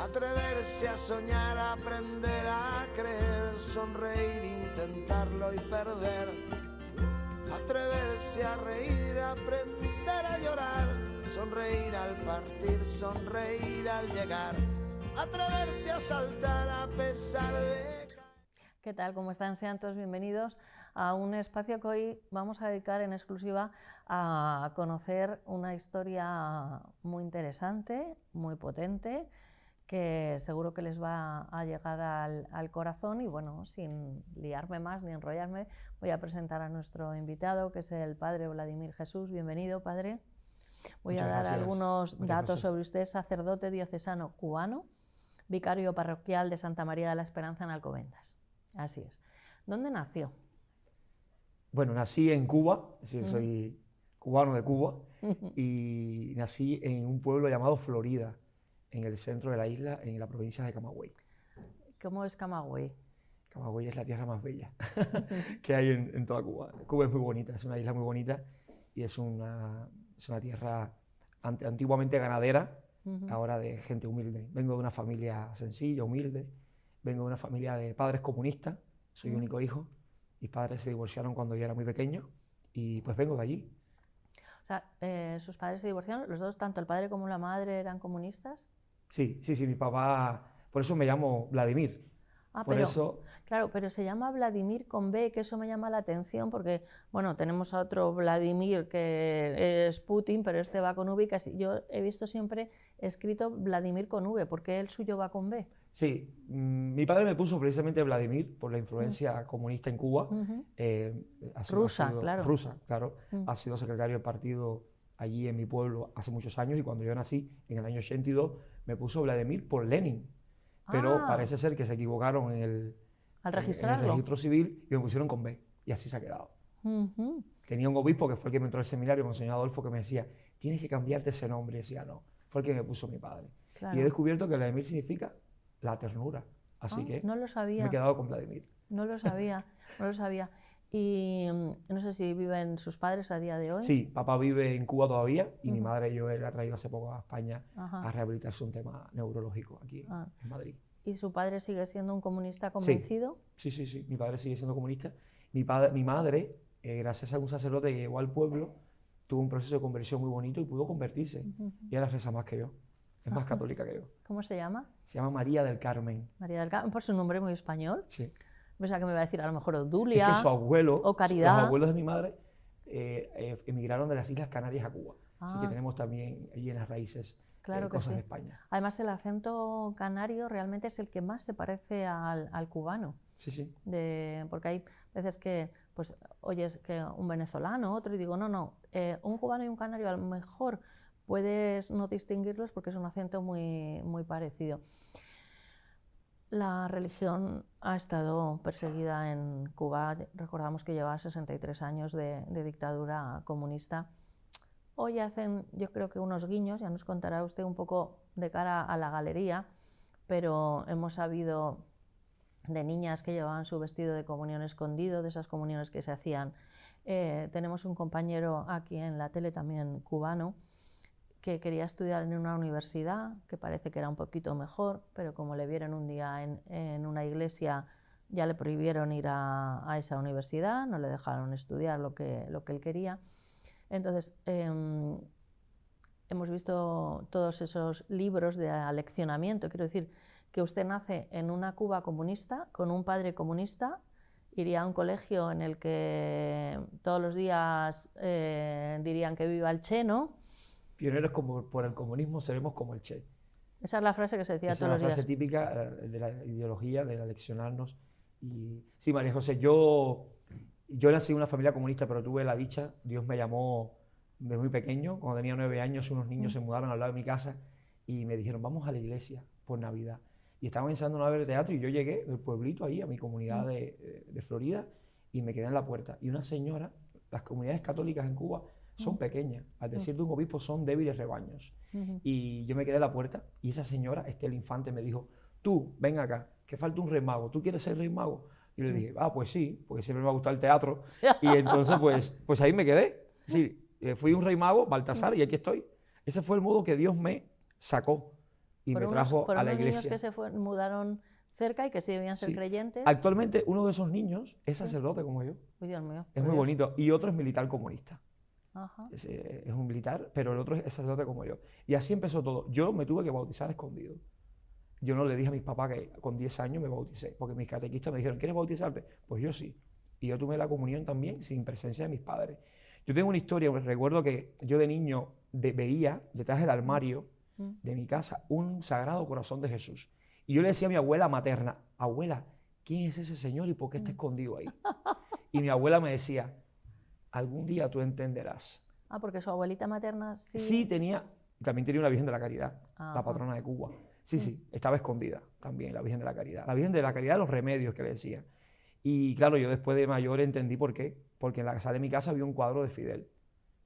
Atreverse a soñar, aprender a creer, sonreír, intentarlo y perder. Atreverse a reír, aprender a llorar, sonreír al partir, sonreír al llegar. Atreverse a saltar a pesar de... ¿Qué tal? ¿Cómo están? Sean todos bienvenidos a un espacio que hoy vamos a dedicar en exclusiva a conocer una historia muy interesante, muy potente, que seguro que les va a llegar al corazón. Y bueno, sin liarme más ni enrollarme, voy a presentar a nuestro invitado, que es el padre Vladimir Jesús. Bienvenido, padre. Voy a dar algunos datos sobre usted: sacerdote diocesano cubano, vicario parroquial de Santa María de la Esperanza en Alcobendas. Así es. ¿Dónde nació? Bueno, nací en Cuba, es decir, soy cubano de Cuba, y nací en un pueblo llamado Florida, en el centro de la isla, en la provincia de Camagüey. ¿Cómo es Camagüey? Camagüey es la tierra más bella que hay en toda Cuba. Cuba es muy bonita, es una isla muy bonita y es una tierra antiguamente ganadera, ahora de gente humilde. Vengo de una familia sencilla, humilde. Vengo de una familia de padres comunistas, soy único hijo. Mis padres se divorciaron cuando yo era muy pequeño y pues vengo de allí. O sea, ¿sus padres se divorciaron? ¿Los dos, tanto el padre como la madre, eran comunistas? Sí, mi papá, por eso me llamo Vladimir. Claro, pero se llama Vladimir con B, que eso me llama la atención porque, bueno, tenemos a otro Vladimir que es Putin, pero este va con V. Yo he visto siempre escrito Vladimir con V. ¿Por qué el suyo va con B? Sí, mi padre me puso precisamente Vladimir por la influencia comunista en Cuba. Rusa, claro. Ha sido secretario del partido allí en mi pueblo hace muchos años, y cuando yo nací, en el año 82, me puso Vladimir por Lenin. Pero parece ser que se equivocaron en el registro civil y me pusieron con B, y así se ha quedado. Tenía un obispo que fue el que me entró al seminario, Monseñor Adolfo, que me decía, tienes que cambiarte ese nombre. Y decía, no, fue el que me puso mi padre. Claro. Y he descubierto que Vladimir significa la ternura, así que no lo sabía. Me he quedado con Vladimir. No lo sabía, no lo sabía. Y no sé si viven sus padres a día de hoy. Sí, papá vive en Cuba todavía y mi madre yo la he traído hace poco a España a rehabilitarse un tema neurológico aquí en Madrid. ¿Y su padre sigue siendo un comunista convencido? Sí, mi padre sigue siendo comunista. Mi madre, gracias a un sacerdote que llegó al pueblo, tuvo un proceso de conversión muy bonito y pudo convertirse. Y ahora reza más que yo, es más católica que yo. ¿Cómo se llama? Se llama María del Carmen. María del Carmen, por su nombre muy español. Sí. Pensaba que me iba a decir a lo mejor Obdulia, es que su abuelo, o Caridad. Los abuelos de mi madre emigraron de las Islas Canarias a Cuba. Así que tenemos también allí en las raíces cosas de España. Además, el acento canario realmente es el que más se parece al cubano. Sí. Porque hay veces que pues, oyes que un venezolano, otro, y digo, no, un cubano y un canario a lo mejor puedes no distinguirlos porque es un acento muy, muy parecido. La religión ha estado perseguida en Cuba. Recordamos que lleva 63 años de dictadura comunista. Hoy hacen, yo creo que unos guiños, ya nos contará usted un poco de cara a la galería, pero hemos sabido de niñas que llevaban su vestido de comunión escondido, de esas comuniones que se hacían. Tenemos un compañero aquí en la tele también cubano, que quería estudiar en una universidad, que parece que era un poquito mejor, pero como le vieron un día en una iglesia, ya le prohibieron ir a esa universidad, no le dejaron estudiar lo que él quería. Entonces, hemos visto todos esos libros de aleccionamiento. Quiero decir que usted nace en una Cuba comunista, con un padre comunista, iría a un colegio en el que todos los días dirían que viva el Che, ¿no? Pioneros por el comunismo seremos como el Che. Esa es la frase que se decía todos los días. Esa es la frase típica de la ideología, de aleccionarnos. Y sí, María José, yo nací en una familia comunista, pero tuve la dicha, Dios me llamó desde muy pequeño. Cuando tenía 9 años, unos niños se mudaron al lado de mi casa y me dijeron, vamos a la iglesia por Navidad. Y estaban ensayando una obra de teatro y yo llegué del pueblito ahí, a mi comunidad de Florida, y me quedé en la puerta. Y una señora, las comunidades católicas en Cuba son pequeñas, al decir de un obispo son débiles rebaños. Y yo me quedé en la puerta y esa señora, Estela Infante, me dijo, tú, ven acá, que falta un rey mago, ¿tú quieres ser rey mago? Y yo le dije, pues sí, porque siempre me ha gustado el teatro. Y entonces pues ahí me quedé. Sí, fui un rey mago, Baltasar, y aquí estoy. Ese fue el modo que Dios me sacó y me trajo a la unos iglesia. niños que mudaron cerca y que sí debían ser Sí. creyentes. Actualmente uno de esos niños es sacerdote como yo. Uy, Dios mío. Es muy Dios. bonito. Y otro es militar comunista. Ajá. Es un militar, pero el otro es sacerdote como yo. Y así empezó todo. Yo me tuve que bautizar escondido. Yo no le dije a mis papás que con 10 años me bauticé, porque mis catequistas me dijeron, ¿quieres bautizarte? Pues yo sí. Y yo tomé la comunión también sin presencia de mis padres. Yo tengo una historia, recuerdo que yo de niño veía detrás del armario de mi casa un Sagrado Corazón de Jesús. Y yo le decía a mi abuela materna, abuela, ¿quién es ese señor y por qué está escondido ahí? Y mi abuela me decía, algún día tú entenderás. Ah, porque su abuelita materna sí. Sí, también tenía una Virgen de la Caridad, Ajá. la patrona de Cuba. Sí, estaba escondida también la Virgen de la Caridad. La Virgen de la Caridad de los remedios que le decía. Y claro, yo después de mayor entendí por qué. Porque en la sala de mi casa había un cuadro de Fidel.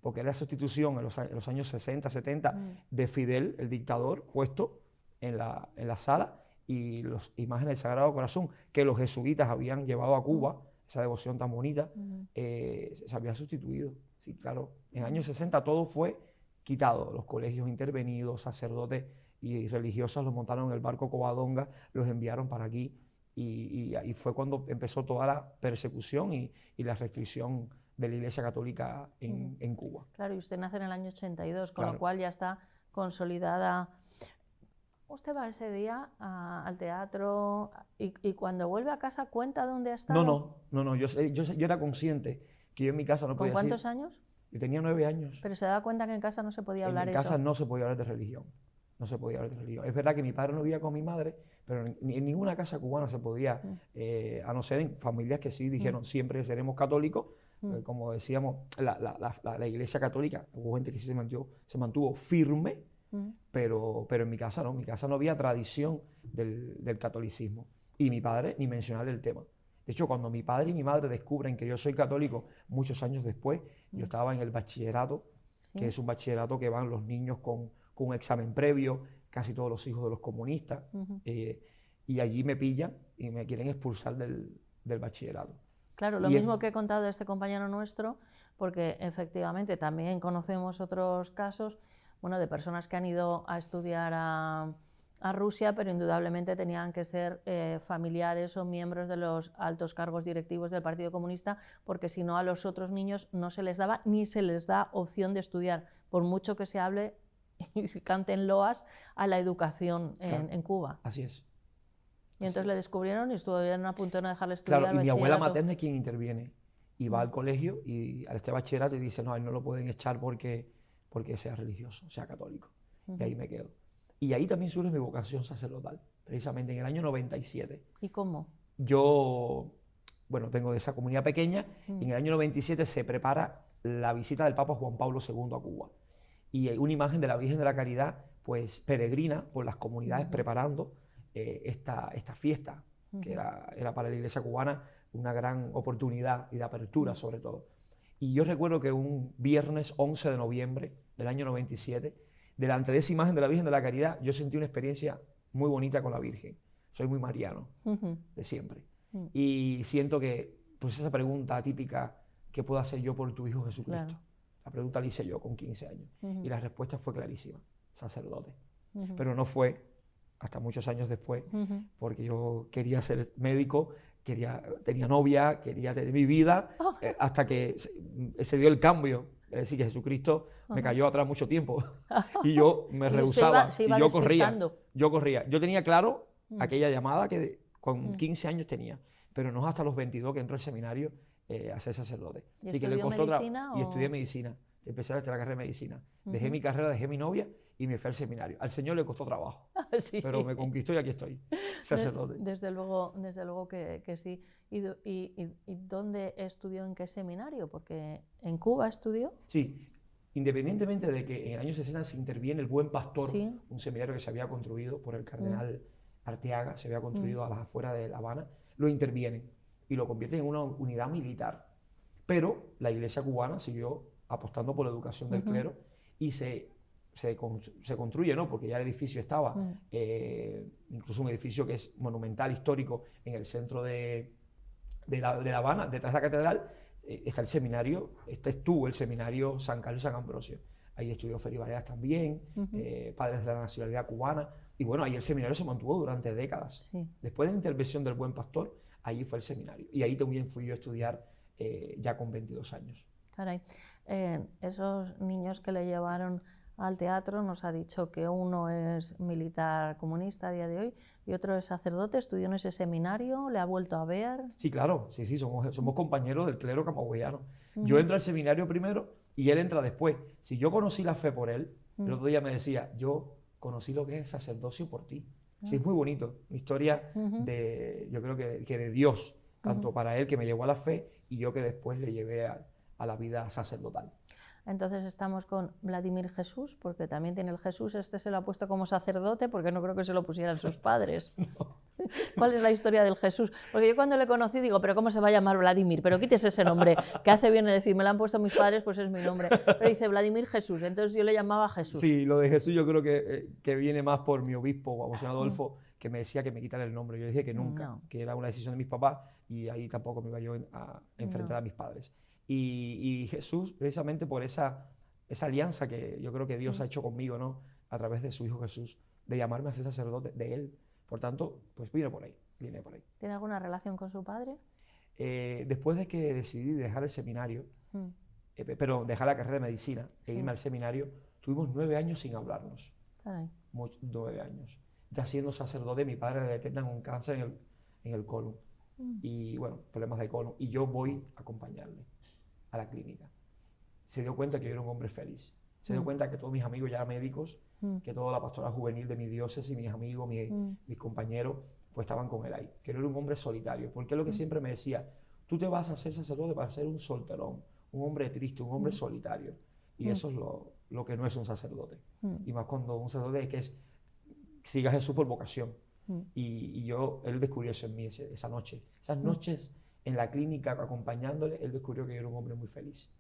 Porque era la sustitución en los años 60, 70 de Fidel, el dictador, puesto en la sala, y las imágenes del Sagrado Corazón que los jesuitas habían llevado a Cuba, esa devoción tan bonita, se había sustituido. Sí, claro. En los años 60 todo fue quitado. Los colegios intervenidos, sacerdotes y religiosas los montaron en el barco Covadonga, los enviaron para aquí. Y ahí fue cuando empezó toda la persecución y la restricción de la Iglesia Católica en Cuba. Claro, y usted nace en el año 82, con Claro. lo cual ya está consolidada. ¿Usted va ese día al teatro y cuando vuelve a casa cuenta dónde ha estado? No, yo era consciente que yo en mi casa no podía ¿Con decir. cuántos años? Yo tenía 9 años. Pero se daba cuenta que en casa no se podía hablar En eso. casa no se podía hablar de religión. No se podía hablar de religión. Es verdad que mi padre no vivía con mi madre, pero en ninguna casa cubana se podía, a no ser en familias que sí dijeron siempre seremos católicos. Como decíamos, la Iglesia Católica, hubo gente que sí se mantuvo firme, pero en mi casa no. En mi casa no había tradición del catolicismo. Y mi padre ni mencionar el tema. De hecho, cuando mi padre y mi madre descubren que yo soy católico, muchos años después, yo estaba en el bachillerato, que es un bachillerato que van los niños con un examen previo, casi todos los hijos de los comunistas, y allí me pillan y me quieren expulsar del bachillerato. Claro, lo mismo que he contado de este compañero nuestro, porque efectivamente también conocemos otros casos, bueno, de personas que han ido a estudiar a Rusia, pero indudablemente tenían que ser familiares o miembros de los altos cargos directivos del Partido Comunista, porque si no a los otros niños no se les daba ni se les da opción de estudiar, por mucho que se hable y se canten loas a la educación en Cuba. Así es. Y entonces le descubrieron y estuvieron a punto de no dejarle estudiar. Claro, y mi abuela bachillerato. materna es quien interviene. Y va al colegio y a este bachillerato y dice, no, a él no lo pueden echar porque sea religioso, sea católico. Y ahí me quedo. Y ahí también surge mi vocación sacerdotal, precisamente en el año 97. ¿Y cómo? Yo, bueno, vengo de esa comunidad pequeña, y en el año 97 se prepara la visita del Papa Juan Pablo II a Cuba. Y hay una imagen de la Virgen de la Caridad, pues peregrina por las comunidades preparando esta fiesta, que era para la Iglesia cubana una gran oportunidad y de apertura sobre todo. Y yo recuerdo que un viernes 11 de noviembre del año 97, delante de esa imagen de la Virgen de la Caridad, yo sentí una experiencia muy bonita con la Virgen. Soy muy mariano, de siempre. Y siento que, pues esa pregunta típica, ¿qué puedo hacer yo por tu Hijo Jesucristo? Claro. La pregunta la hice yo con 15 años. Y la respuesta fue clarísima, sacerdote. Pero no fue hasta muchos años después, porque yo quería ser médico, tenía novia, quería tener mi vida, hasta que se dio el cambio. Es decir, que Jesucristo me cayó atrás mucho tiempo y yo me rehusaba se iba y yo corría. despistando. Yo corría. Yo tenía claro aquella llamada que con 15 años tenía, pero no hasta los 22 que entró al seminario a ser sacerdote. ¿Y Así que le estudió costó medicina y o...? estudié medicina. Empecé la carrera de medicina. Dejé mi carrera, dejé mi novia y me fui al seminario. Al Señor le costó trabajo, Sí. pero me conquistó y aquí estoy, sacerdote. Desde luego que sí. ¿Y dónde estudió, en qué seminario? Porque en Cuba estudió. Sí, independientemente de que en el año 60 se interviene el Buen Pastor, Sí. un seminario que se había construido por el cardenal Arteaga, se había construido a las afueras de La Habana, lo intervienen y lo convierten en una unidad militar. Pero la Iglesia cubana siguió apostando por la educación del clero y se construye, ¿no? Porque ya el edificio estaba, incluso un edificio que es monumental, histórico, en el centro de La Habana, detrás de la catedral, está el seminario, estuvo el seminario San Carlos y San Ambrosio. Ahí estudió Felipe Varela también, padres de la nacionalidad cubana, Y bueno, ahí el seminario se mantuvo durante décadas. Sí. Después de la intervención del Buen Pastor, allí fue el seminario. Y ahí también fui yo a estudiar ya con 22 años. Caray. Esos niños que le llevaron al teatro, nos ha dicho que uno es militar comunista a día de hoy y otro es sacerdote. ¿Estudió en ese seminario? ¿Le ha vuelto a ver? Sí, claro, sí, somos compañeros del clero camagüeyano. Yo entro al seminario primero y él entra después. Si yo conocí la fe por él, el otro día me decía, yo conocí lo que es el sacerdocio por ti. Sí, es muy bonito, una historia yo creo que de Dios, tanto para él que me llevó a la fe y yo que después le llevé a la vida sacerdotal. Entonces estamos con Vladimir Jesús, porque también tiene el Jesús, este se lo ha puesto como sacerdote, porque no creo que se lo pusieran sus padres. No. ¿Cuál es la historia del Jesús? Porque yo cuando le conocí digo, pero ¿cómo se va a llamar Vladimir? Pero quítese ese nombre, que hace bien en decir, me lo han puesto mis padres, pues es mi nombre. Pero dice Vladimir Jesús, entonces yo le llamaba Jesús. Sí, lo de Jesús yo creo que viene más por mi obispo, Monseñor Adolfo, que me decía que me quitara el nombre. Yo dije que nunca, que era una decisión de mis papás y ahí tampoco me iba yo a enfrentar a mis padres. Y Jesús, precisamente por esa alianza que yo creo que Dios ha hecho conmigo, ¿no? A través de su Hijo Jesús, de llamarme a ser sacerdote de Él. Por tanto, pues vine por ahí. ¿Tiene alguna relación con su padre? Después de que decidí dejar el seminario, pero dejar la carrera de medicina e irme al seminario, tuvimos 9 años sin hablarnos. Caray. 9 años. Ya siendo sacerdote, mi padre le detectan un cáncer en el colon. Y bueno, problemas de colon. Y yo voy a acompañarle a la clínica. Se dio cuenta que yo era un hombre feliz. Se dio cuenta que todos mis amigos ya eran médicos, que toda la pastoral juvenil de mi diócesis, mis amigos, mis compañeros, pues estaban con él ahí. Que no era un hombre solitario. Porque es lo que siempre me decía, tú te vas a hacer sacerdote para ser un solterón, un hombre triste, un hombre solitario. Y eso es lo que no es un sacerdote. Y más cuando un sacerdote que siga a Jesús por vocación. Y él descubrió eso en mí esa noche. Esas noches en la clínica acompañándole, él descubrió que yo era un hombre muy feliz.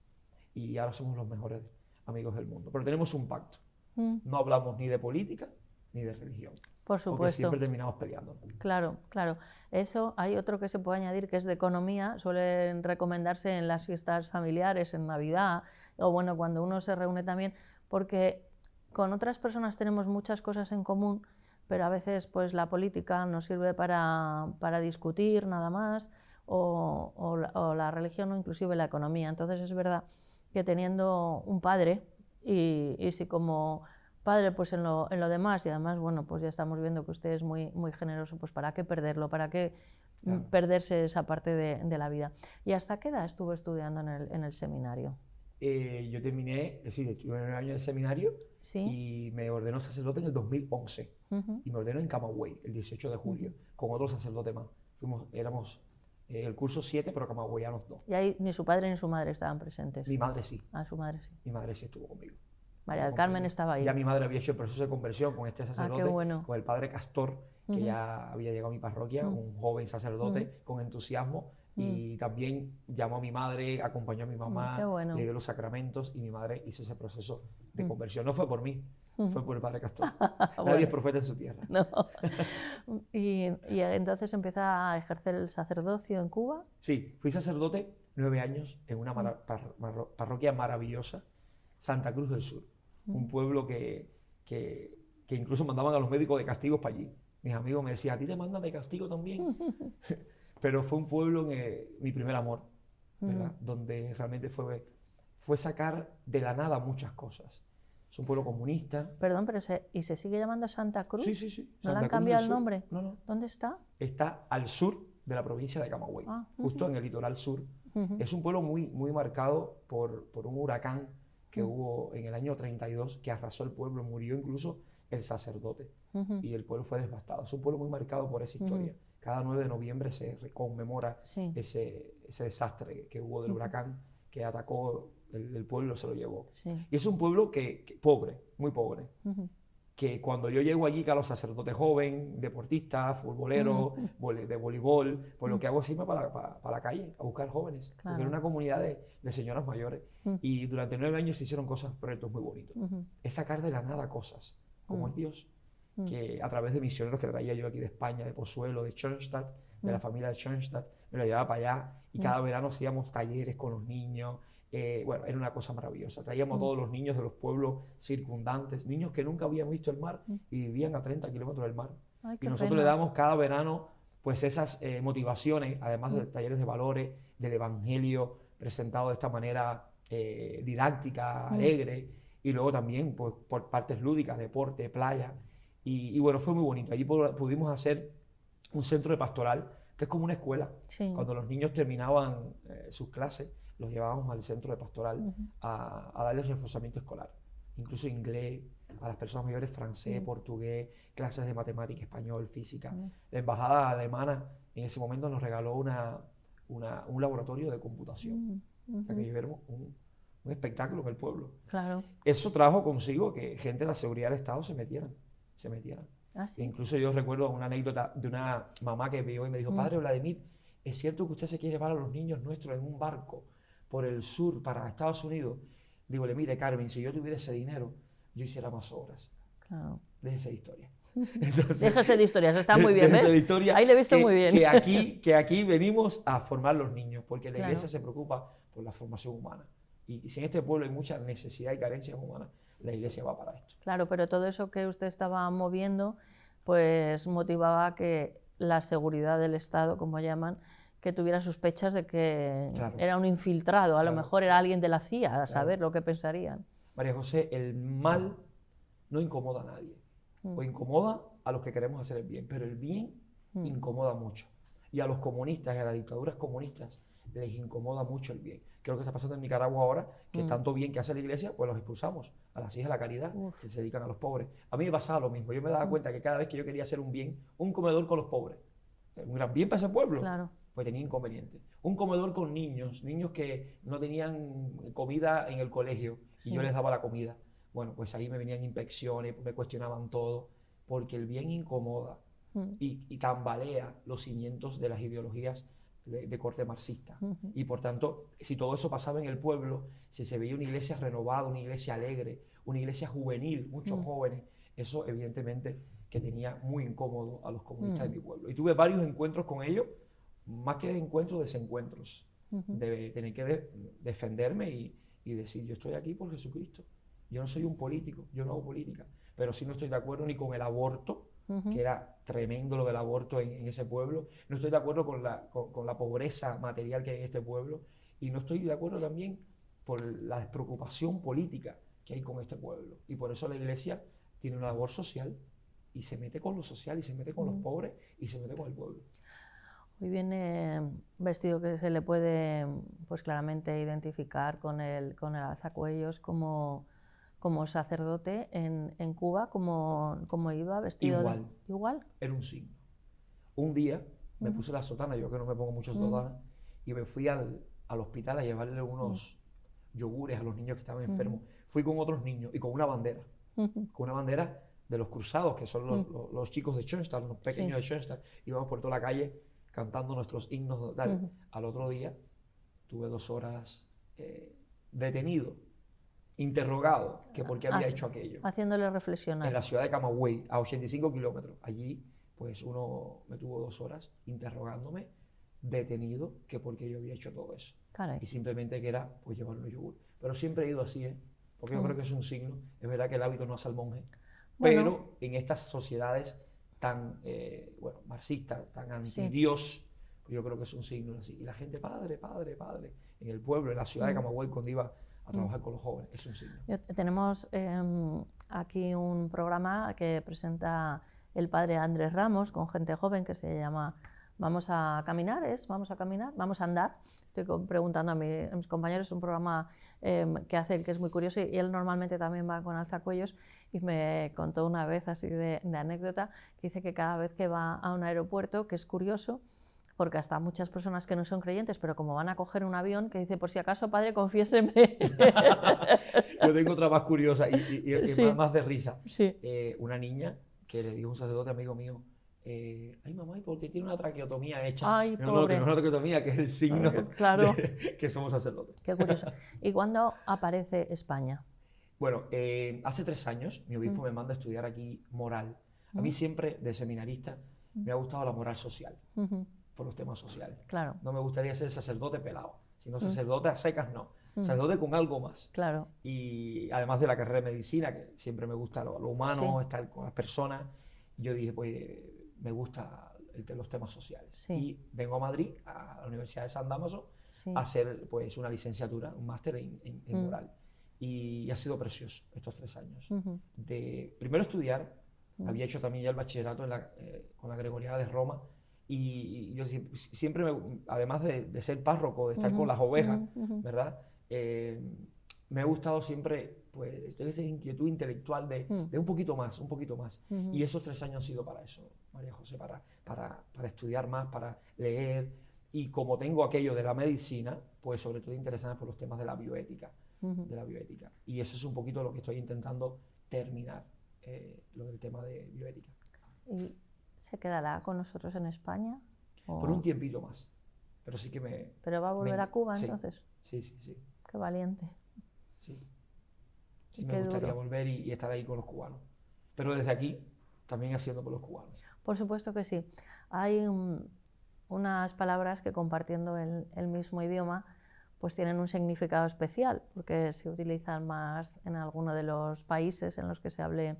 Y ahora somos los mejores amigos del mundo. Pero tenemos un pacto. No hablamos ni de política ni de religión. Por supuesto. Porque siempre terminamos peleando. Claro, claro. Eso hay otro que se puede añadir que es de economía. Suelen recomendarse en las fiestas familiares, en Navidad, o bueno, cuando uno se reúne también, porque con otras personas tenemos muchas cosas en común, pero a veces pues la política nos sirve para discutir nada más, o la religión o inclusive la economía. Entonces es verdad que teniendo un padre, y si como padre pues en lo demás, y además bueno, pues ya estamos viendo que usted es muy, muy generoso, pues ¿para qué perderlo? ¿Para qué perderse esa parte de la vida? ¿Y hasta qué edad estuvo estudiando en el seminario? Yo terminé, estuve en el año de seminario y me ordenó sacerdote en el 2011 y me ordenó en Camagüey el 18 de julio con otro sacerdote más. Éramos el curso 7, pero camagüeyanos 2. ¿Y ahí ni su padre ni su madre estaban presentes? Mi madre sí. Ah, su madre sí. Mi madre sí estuvo conmigo. María del Carmen estaba ahí. Ya mi madre había hecho el proceso de conversión con este sacerdote, qué bueno. con el padre Castor, que ya había llegado a mi parroquia, un joven sacerdote con entusiasmo. Y también llamó a mi madre, acompañó a mi mamá, le dio los sacramentos y mi madre hizo ese proceso de conversión. No fue por mí, fue por el padre Castor. Nadie es profeta en su tierra. No. ¿Y entonces empieza a ejercer el sacerdocio en Cuba? Sí, fui sacerdote 9 años en una parroquia maravillosa, Santa Cruz del Sur. Un pueblo que incluso mandaban a los médicos de castigos para allí. Mis amigos me decían, ¿a ti te mandan de castigo también? Pero fue un pueblo mi primer amor, ¿verdad? Donde realmente fue sacar de la nada muchas cosas. Es un pueblo comunista. Perdón, pero ¿y se sigue llamando Santa Cruz? Sí. ¿No le han cambiado el nombre? No. ¿Dónde está? Está al sur de la provincia de Camagüey, justo en el litoral sur. Es un pueblo muy, muy marcado por un huracán que hubo en el año 32 que arrasó el pueblo, murió incluso el sacerdote y el pueblo fue devastado. Es un pueblo muy marcado por esa historia. Cada 9 de noviembre se conmemora ese desastre que hubo del huracán que atacó el pueblo, se lo llevó. Y es un pueblo pobre, muy pobre, que cuando yo llego allí, que a los sacerdotes jóvenes, deportistas, futboleros, de voleibol, pues lo que hago es irme para la calle a buscar jóvenes, porque era una comunidad de señoras mayores. Y durante 9 años se hicieron proyectos muy bonitos. Es sacar de la nada cosas, como es Dios, que a través de misioneros que traía yo aquí de España, de Pozuelo, de Schoenstatt, de la familia de Schoenstatt, me lo llevaba para allá y cada verano hacíamos talleres con los niños, Bueno, era una cosa maravillosa. Traíamos a todos los niños de los pueblos circundantes, niños que nunca habían visto el mar y vivían a 30 kilómetros del mar. Ay, Y qué nosotros pena. le damos cada verano pues esas motivaciones, además de talleres de valores, del evangelio presentado de esta manera didáctica, alegre, y luego también pues, por partes lúdicas, deporte, playa. Y bueno, fue muy bonito. Allí pudimos hacer un centro de pastoral, que es como una escuela. Sí. Cuando los niños terminaban sus clases, los llevábamos al centro de pastoral a darles reforzamiento escolar. Incluso inglés, a las personas mayores francés, portugués, clases de matemática, español, física. La embajada alemana en ese momento nos regaló un laboratorio de computación. Aquello era un espectáculo en el pueblo. Claro. Eso trajo consigo que gente de la seguridad del Estado se metieran. Ah, sí. Incluso yo recuerdo una anécdota de una mamá que vio y me dijo, padre Vladimir, ¿es cierto que usted se quiere llevar a los niños nuestros en un barco por el sur para Estados Unidos? Dígole, mire Carmen, si yo tuviera ese dinero, yo hiciera más obras. Claro. Déjese de historia. Entonces, Déjese de historias, está muy bien, déjese ¿ves? de historia, Ahí le he visto muy bien. Que aquí venimos a formar los niños, porque la Claro. iglesia se preocupa por la formación humana. Y si en este pueblo hay mucha necesidad y carencias humanas, la iglesia va para esto. Claro, pero todo eso que usted estaba moviendo, pues motivaba que la seguridad del Estado, como llaman, que tuviera sospechas de que Claro. era un infiltrado, a lo Claro. mejor era alguien de la CIA, a saber lo que pensarían. María José, el mal no incomoda a nadie, o incomoda a los que queremos hacer el bien, pero el bien incomoda mucho. Y a los comunistas y a las dictaduras comunistas les incomoda mucho el bien. Creo que está pasando en Nicaragua ahora, que tanto bien que hace la iglesia, pues los expulsamos a las hijas de la caridad, que se dedican a los pobres. A mí me pasaba lo mismo, yo me daba cuenta que cada vez que yo quería hacer un bien, un comedor con los pobres, un gran bien para ese pueblo, Claro. pues tenía inconvenientes. Un comedor con niños que no tenían comida en el colegio y yo les daba la comida. Bueno, pues ahí me venían inspecciones, me cuestionaban todo, porque el bien incomoda y tambalea los cimientos de las ideologías de corte marxista. Y por tanto, si todo eso pasaba en el pueblo, si se veía una iglesia renovada, una iglesia alegre, una iglesia juvenil, muchos jóvenes, eso evidentemente que tenía muy incómodo a los comunistas de mi pueblo. Y tuve varios encuentros con ellos, más que encuentros, desencuentros, de tener que defenderme y decir, yo estoy aquí por Jesucristo. Yo no soy un político, yo no hago política, pero sí no estoy de acuerdo ni con el aborto, que era tremendo lo del aborto en ese pueblo, no estoy de acuerdo con la pobreza material que hay en este pueblo, y no estoy de acuerdo también por la despreocupación política que hay con este pueblo. Y por eso la iglesia tiene una labor social, y se mete con lo social, y se mete con los pobres, y se mete con el pueblo. Hoy viene vestido que se le puede pues claramente identificar con el alzacuellos como sacerdote en Cuba, como iba vestido. Igual. Igual. Era un signo. Un día me puse la sotana, yo que no me pongo mucho sotana, y me fui al hospital a llevarle unos yogures a los niños que estaban enfermos. Fui con otros niños y con una bandera, de los cruzados, que son los chicos de Schoenstatt, los pequeños de Schoenstatt. Íbamos por toda la calle cantando nuestros himnos tal. Al otro día tuve 2 horas detenido, interrogado, que por qué había hecho aquello. Haciéndole reflexionar. En la ciudad de Camagüey, a 85 kilómetros. Allí, pues uno me tuvo 2 horas interrogándome, detenido, que por qué yo había hecho todo eso. Caray. Y simplemente que era, pues, llevarle un yogur. Pero siempre he ido así, porque yo creo que es un signo. Es verdad que el hábito no hace al monje, pero en estas sociedades tan, marxistas, tan anti-Dios, pues yo creo que es un signo así. Y la gente, padre, padre, padre, en el pueblo, en la ciudad de Camagüey, cuando iba a trabajar con los jóvenes, es un signo. Tenemos aquí un programa que presenta el padre Andrés Ramos con gente joven que se llama Vamos a caminar, vamos a caminar, vamos a andar. Estoy preguntando a mis compañeros, es un programa que hace él que es muy curioso y él normalmente también va con alzacuellos y me contó una vez así de anécdota que dice que cada vez que va a un aeropuerto, que es curioso, porque hasta muchas personas que no son creyentes, pero como van a coger un avión, que dice, por si acaso, padre, confiéseme. Yo tengo otra más curiosa y Sí. más de risa. Sí. Una niña que le dijo a un sacerdote amigo mío, ay mamá, ¿y por qué tiene una traqueotomía hecha? Ay, no, pobre. que no es una traqueotomía, que es el signo Claro. que somos sacerdotes. Qué curioso. ¿Y cuándo aparece España? Bueno, hace 3 años mi obispo me manda a estudiar aquí moral. A mí siempre, de seminarista, me ha gustado la moral social, por los temas sociales. Claro. No me gustaría ser sacerdote pelado, sino sacerdote a secas no. sacerdote con algo más. Claro. Y además de la carrera de medicina, que siempre me gusta lo humano, Sí. estar con las personas, yo dije, pues me gusta los temas sociales. Sí. Y vengo a Madrid, a la Universidad de San Dámaso, Sí. a hacer pues una licenciatura, un máster en moral. Y ha sido precioso estos 3 años. De primero estudiar, había hecho también ya el bachillerato con la Gregoriana de Roma, y yo siempre, además de ser párroco, de estar con las ovejas, ¿verdad? Me ha gustado siempre pues tener esa inquietud intelectual de un poquito más, un poquito más. Y esos 3 años han sido para eso, María José, para estudiar más, para leer. Y como tengo aquello de la medicina, pues sobre todo interesarme por los temas de la bioética. Y eso es un poquito lo que estoy intentando terminar, lo del tema de bioética. ¿Y se quedará con nosotros en España? ¿O? Por un tiempito más. Pero sí que me... ¿Pero va a volver a Cuba entonces? Sí. Qué valiente. Sí me gustaría volver y estar ahí con los cubanos. Pero desde aquí, también haciendo por los cubanos. Por supuesto que sí. Hay unas palabras que, compartiendo el mismo idioma, pues tienen un significado especial, porque se utilizan más en alguno de los países en los que se hable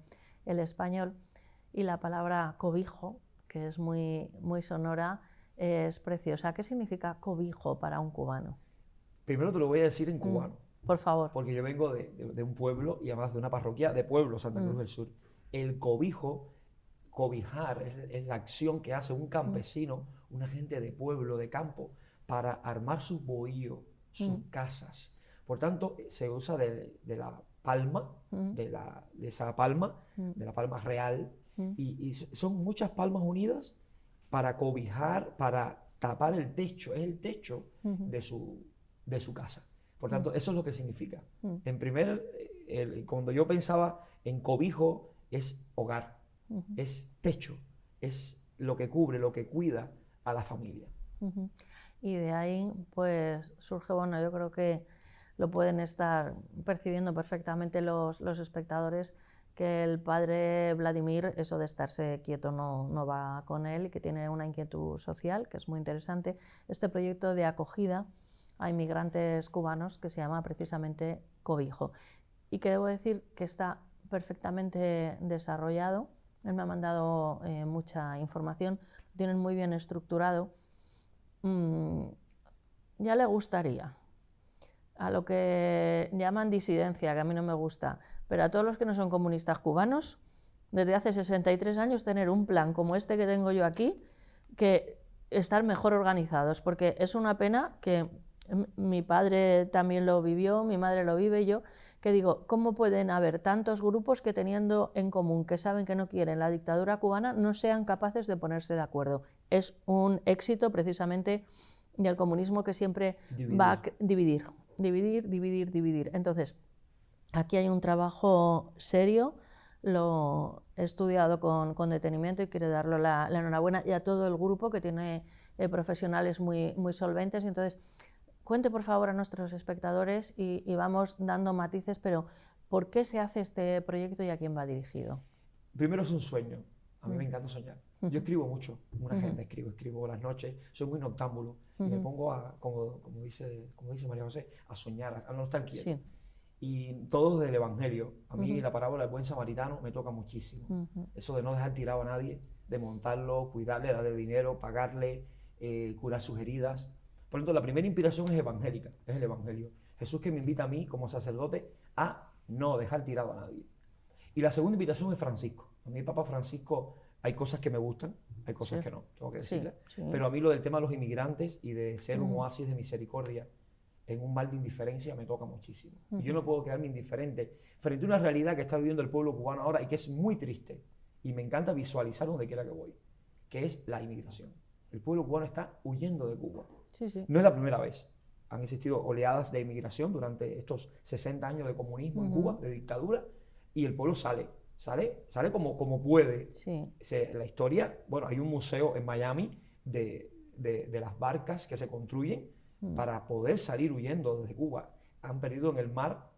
el español. Y la palabra cobijo, que es muy, muy sonora, es preciosa. ¿Qué significa cobijo para un cubano? Primero te lo voy a decir en cubano. Por favor. Porque yo vengo de un pueblo y además de una parroquia de pueblo, Santa Cruz del Sur. El cobijo, cobijar, es la acción que hace un campesino, una gente de pueblo, de campo, para armar sus bohíos, sus casas. Por tanto, se usa de la palma, de esa palma, de la palma real, y son muchas palmas unidas para cobijar, para tapar el techo, es el techo de su casa. Por tanto, eso es lo que significa. Cuando yo pensaba en cobijo, es hogar, es techo, es lo que cubre, lo que cuida a la familia. Y de ahí pues surge, bueno, yo creo que lo pueden estar percibiendo perfectamente los espectadores, que el padre Vladimir, eso de estarse quieto no va con él, y que tiene una inquietud social que es muy interesante. Este proyecto de acogida a inmigrantes cubanos que se llama precisamente Cobijo, y que debo decir que está perfectamente desarrollado. Él me ha mandado mucha información, lo tienen muy bien estructurado. Ya le gustaría a lo que llaman disidencia, que a mí no me gusta, pero a todos los que no son comunistas cubanos, desde hace 63 años tener un plan como este que tengo yo aquí, que estar mejor organizados, porque es una pena que mi padre también lo vivió, mi madre lo vive, y yo, que digo, ¿cómo pueden haber tantos grupos que, teniendo en común que saben que no quieren la dictadura cubana, no sean capaces de ponerse de acuerdo? Es un éxito precisamente del comunismo, que siempre va a dividir. Entonces, aquí hay un trabajo serio, lo he estudiado con detenimiento, y quiero darle la enhorabuena, y a todo el grupo, que tiene profesionales muy, muy solventes. Entonces, cuente por favor a nuestros espectadores, y vamos dando matices, pero ¿por qué se hace este proyecto y a quién va dirigido? Primero, es un sueño. A mí me encanta soñar. Yo escribo mucho, una gente escribo las noches, soy muy noctámbulo, y me pongo como dice María José, a soñar, a no estar quieto. Sí. Y todo del Evangelio. A mí la parábola del buen samaritano me toca muchísimo. Eso de no dejar tirado a nadie, de montarlo, cuidarle, darle dinero, pagarle, curar sus heridas. Por lo tanto, la primera inspiración es evangélica, es el Evangelio. Jesús, que me invita a mí como sacerdote a no dejar tirado a nadie. Y la segunda invitación es Francisco. A mí, Papa Francisco, hay cosas que me gustan, hay cosas que no, tengo que decirle. Pero a mí lo del tema de los inmigrantes y de ser un oasis de misericordia en un mar de indiferencia me toca muchísimo. Y yo no puedo quedarme indiferente frente a una realidad que está viviendo el pueblo cubano ahora, y que es muy triste. Y me encanta visualizar donde quiera que voy, que es la inmigración. El pueblo cubano está huyendo de Cuba. No es la primera vez. Han existido oleadas de inmigración durante estos 60 años de comunismo en Cuba, de dictadura, y el pueblo sale como puede. La historia, bueno, hay un museo en Miami de las barcas que se construyen para poder salir huyendo desde Cuba. Han perdido en el mar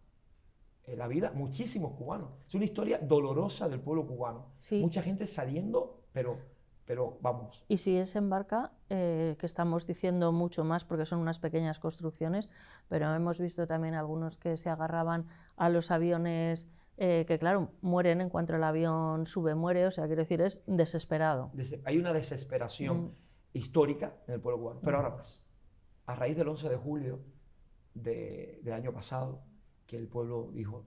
la vida muchísimos cubanos. Es una historia dolorosa del pueblo cubano. Mucha gente saliendo, pero pero vamos. Y si es en barca, que estamos diciendo mucho más porque son unas pequeñas construcciones, pero hemos visto también algunos que se agarraban a los aviones, que claro, mueren en cuanto el avión sube, muere, o sea, quiero decir, es desesperado. Hay una desesperación histórica en el pueblo cubano, pero ahora más. A raíz del 11 de julio del año pasado, que el pueblo dijo,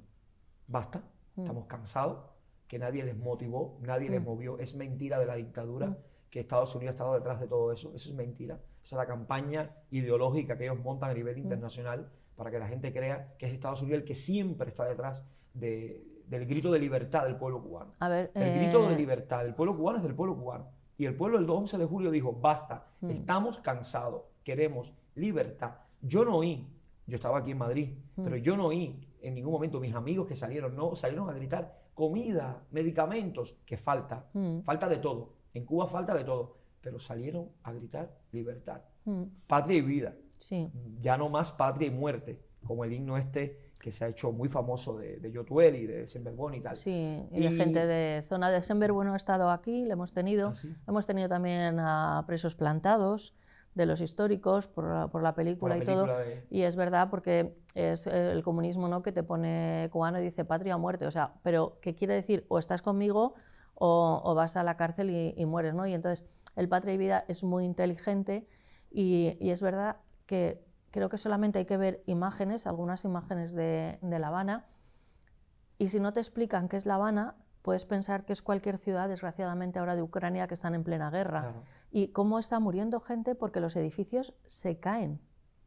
basta, estamos cansados, que nadie les motivó, nadie les movió, es mentira de la dictadura que Estados Unidos ha estado detrás de todo eso, eso es mentira, esa es la campaña ideológica que ellos montan a nivel internacional para que la gente crea que es Estados Unidos el que siempre está detrás del grito de libertad del pueblo cubano. A ver, el grito de libertad del pueblo cubano es del pueblo cubano. Y el pueblo el 11 de julio dijo, basta, estamos cansados, queremos libertad. Yo no oí, yo estaba aquí en Madrid, pero yo no oí en ningún momento mis amigos que salieron a gritar comida, medicamentos, que falta de todo. En Cuba falta de todo, pero salieron a gritar libertad, patria y vida. Sí. Ya no más patria y muerte, como el himno que se ha hecho muy famoso de Yotuel y de December Bueno y tal. Sí, y de gente de zona de December Bueno ha estado aquí, le hemos tenido. ¿Ah, sí? Hemos tenido también a presos plantados de los históricos por la película y todo. Y es verdad porque es el comunismo, ¿no?, que te pone cubano y dice patria o muerte. O sea, pero ¿qué quiere decir? O estás conmigo o vas a la cárcel y mueres, ¿no? Y entonces el patria y vida es muy inteligente y es verdad que creo que solamente hay que ver imágenes, algunas imágenes de La Habana, y si no te explican qué es La Habana, puedes pensar que es cualquier ciudad, desgraciadamente ahora de Ucrania, que están en plena guerra. Claro. Y cómo está muriendo gente porque los edificios se caen.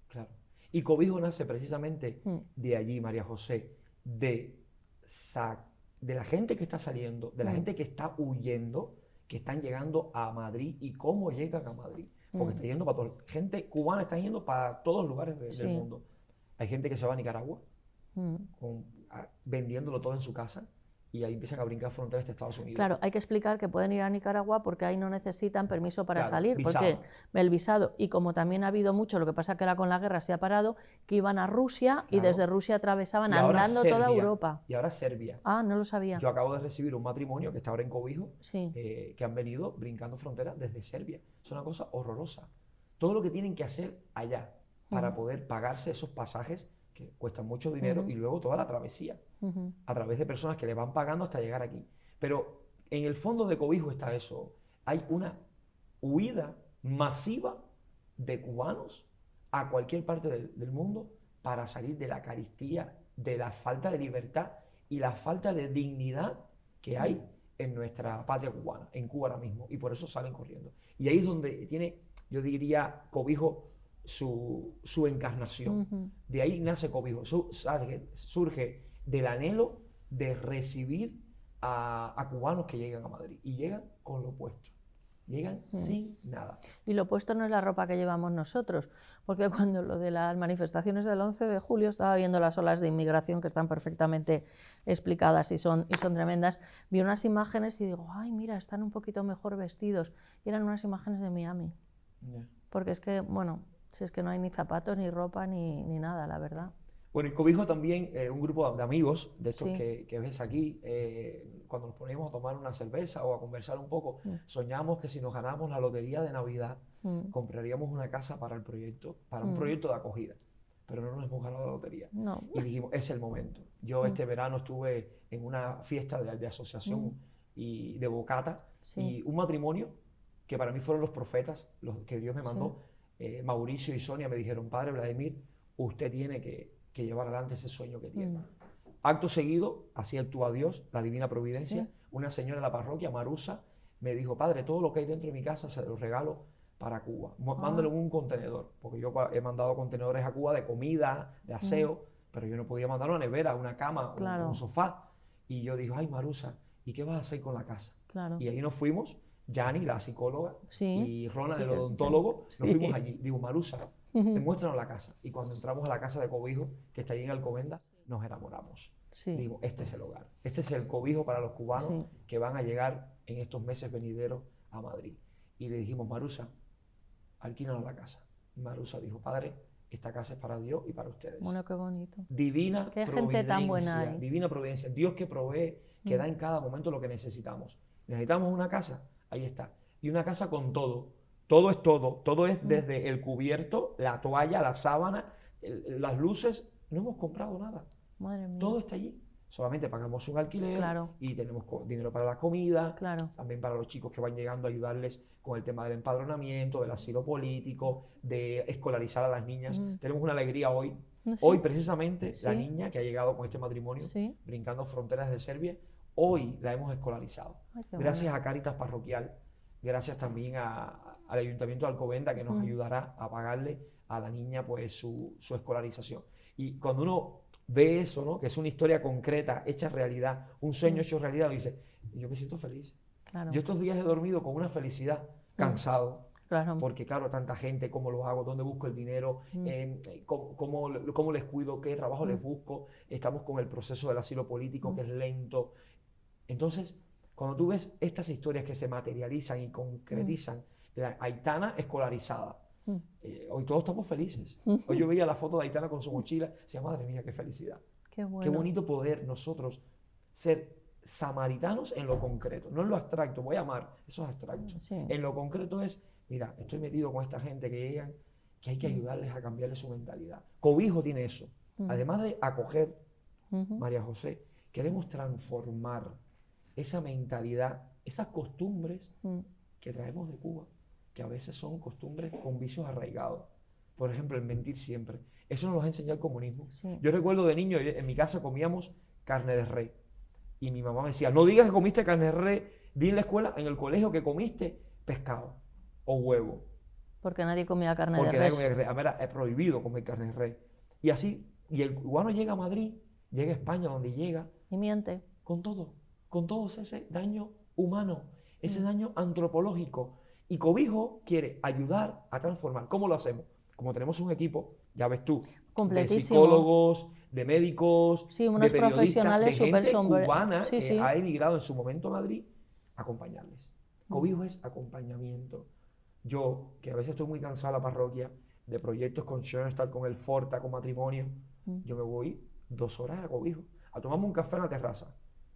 Claro. Y Cobijo nace precisamente de allí, María José, de la gente que está saliendo, de la gente que está huyendo, que están llegando a Madrid y cómo llegan a Madrid. Porque está yendo para todo. Gente cubana está yendo para todos los lugares del mundo. Hay gente que se va a Nicaragua vendiéndolo todo en su casa y ahí empiezan a brincar fronteras de Estados Unidos. Claro, hay que explicar que pueden ir a Nicaragua porque ahí no necesitan permiso para salir, visado. Porque el visado, y como también ha habido mucho, lo que pasa que ahora con la guerra se ha parado, que iban a Rusia y desde Rusia atravesaban andando toda Europa. Y ahora Serbia. Ah, no lo sabía. Yo acabo de recibir un matrimonio que está ahora en Cobijo, Sí. que han venido brincando fronteras desde Serbia. Es una cosa horrorosa. Todo lo que tienen que hacer allá para poder pagarse esos pasajes que cuestan mucho dinero y luego toda la travesía a través de personas que le van pagando hasta llegar aquí. Pero en el fondo de Cobijo está eso. Hay una huida masiva de cubanos a cualquier parte del mundo para salir de la carestía, de la falta de libertad y la falta de dignidad que hay en nuestra patria cubana, en Cuba ahora mismo, y por eso salen corriendo. Y ahí es donde tiene, yo diría, Cobijo su encarnación. De ahí nace Cobijo, surge del anhelo de recibir a cubanos que llegan a Madrid, y llegan con lo opuesto. Llegan sin nada. Y lo opuesto no es la ropa que llevamos nosotros, porque cuando lo de las manifestaciones del 11 de julio estaba viendo las olas de inmigración que están perfectamente explicadas y son tremendas, vi unas imágenes y digo, ay, mira, están un poquito mejor vestidos. Y eran unas imágenes de Miami. Porque es que, bueno, si es que no hay ni zapatos, ni ropa, ni nada, la verdad. Bueno, y Cobijo también, un grupo de amigos, de estos que ves aquí, cuando nos poníamos a tomar una cerveza o a conversar un poco, soñamos que si nos ganamos la lotería de Navidad, compraríamos una casa para el proyecto, para un proyecto de acogida. Pero no nos hemos ganado la lotería. No. Y dijimos, es el momento. Yo este verano estuve en una fiesta de asociación y de bocata, y un matrimonio que para mí fueron los profetas, los que Dios me mandó. Mauricio y Sonia me dijeron, padre Vladimir, usted tiene que llevar adelante ese sueño que tiene. Acto seguido, así actúa Dios, la divina providencia. Una señora de la parroquia, Marusa, me dijo, padre, todo lo que hay dentro de mi casa se lo regalo para Cuba. Mándalo en un contenedor, porque yo he mandado contenedores a Cuba de comida, de aseo, pero yo no podía mandar una nevera, una cama, un sofá. Y yo dije, ay, Marusa, ¿y qué vas a hacer con la casa? Y ahí nos fuimos, Yani, la psicóloga, y Ronald, el odontólogo, nos fuimos allí. Digo, Marusa, demuéstranos la casa. Y cuando entramos a la casa de Cobijo, que está ahí en Alcobendas, nos enamoramos. Digo, este es el hogar, este es el cobijo para los cubanos que van a llegar en estos meses venideros a Madrid. Y le dijimos, Marusa, alquílanos la casa. Y Marusa dijo, padre, esta casa es para Dios y para ustedes. Bueno, qué bonito. Divina qué providencia, gente tan buena hay. Divina providencia. Dios que provee, que da en cada momento lo que necesitamos. Necesitamos una casa, ahí está. y una casa con todo. Todo es todo. Todo es desde el cubierto, la toalla, la sábana, las luces. No hemos comprado nada. Madre mía. Todo está allí. Solamente pagamos un alquiler Claro. y tenemos dinero para la comida, Claro. también para los chicos que van llegando, ayudarles con el tema del empadronamiento, del asilo político, de escolarizar a las niñas. Tenemos una alegría hoy. Sí. Hoy precisamente Sí. la niña que ha llegado con este matrimonio, Sí. brincando fronteras de Serbia, hoy la hemos escolarizado. Ay, qué Gracias a Cáritas Parroquial, gracias también al Ayuntamiento de Alcobendas que nos ayudará a pagarle a la niña pues su escolarización. Y cuando uno ve eso, ¿no? Que es una historia concreta, hecha realidad, un sueño hecho realidad, dice, yo me siento feliz. Claro. Yo estos días he dormido con una felicidad, cansado, Claro. porque claro, tanta gente, cómo lo hago, dónde busco el dinero, cómo les cuido, qué trabajo les busco, estamos con el proceso del asilo político que es lento. Entonces, cuando tú ves estas historias que se materializan y concretizan, la Aitana escolarizada, hoy todos estamos felices. Hoy yo veía la foto de Aitana con su mochila y decía, madre mía, qué felicidad. Qué bueno. Qué bonito poder nosotros ser samaritanos en lo concreto, no en lo abstracto. Voy a amar, eso es abstracto. Sí. En lo concreto es, mira, estoy metido con esta gente que llegan, que hay que ayudarles a cambiarle su mentalidad. Cobijo tiene eso. Además de acoger, María José, queremos transformar esa mentalidad, esas costumbres que traemos de Cuba, que a veces son costumbres con vicios arraigados. Por ejemplo, el mentir siempre. Eso nos lo ha enseñado el comunismo. Sí. Yo recuerdo de niño, en mi casa comíamos carne de res. Y mi mamá me decía, no digas que comiste carne de res, di en la escuela, en el colegio, que comiste pescado o huevo. Porque nadie comía carne Porque de nadie res. comía res. A ver, es prohibido comer carne de res. Y así, y el cubano llega a Madrid, llega a España, donde llega, Y miente. con todo ese daño humano, ese daño antropológico. Y Cobijo quiere ayudar a transformar. ¿Cómo lo hacemos? Como tenemos un equipo, ya ves tú, de Completísimo. psicólogos, de médicos, Sí, unos de periodistas, profesionales de gente súper cubana sí, que sí. ha emigrado en su momento a Madrid, acompañarles. Cobijo es acompañamiento. Yo, que a veces estoy muy cansado de la parroquia, de proyectos con Schoenstatt, con el Forta, con matrimonio, yo me voy 2 horas a Cobijo, a tomarme un café en la terraza,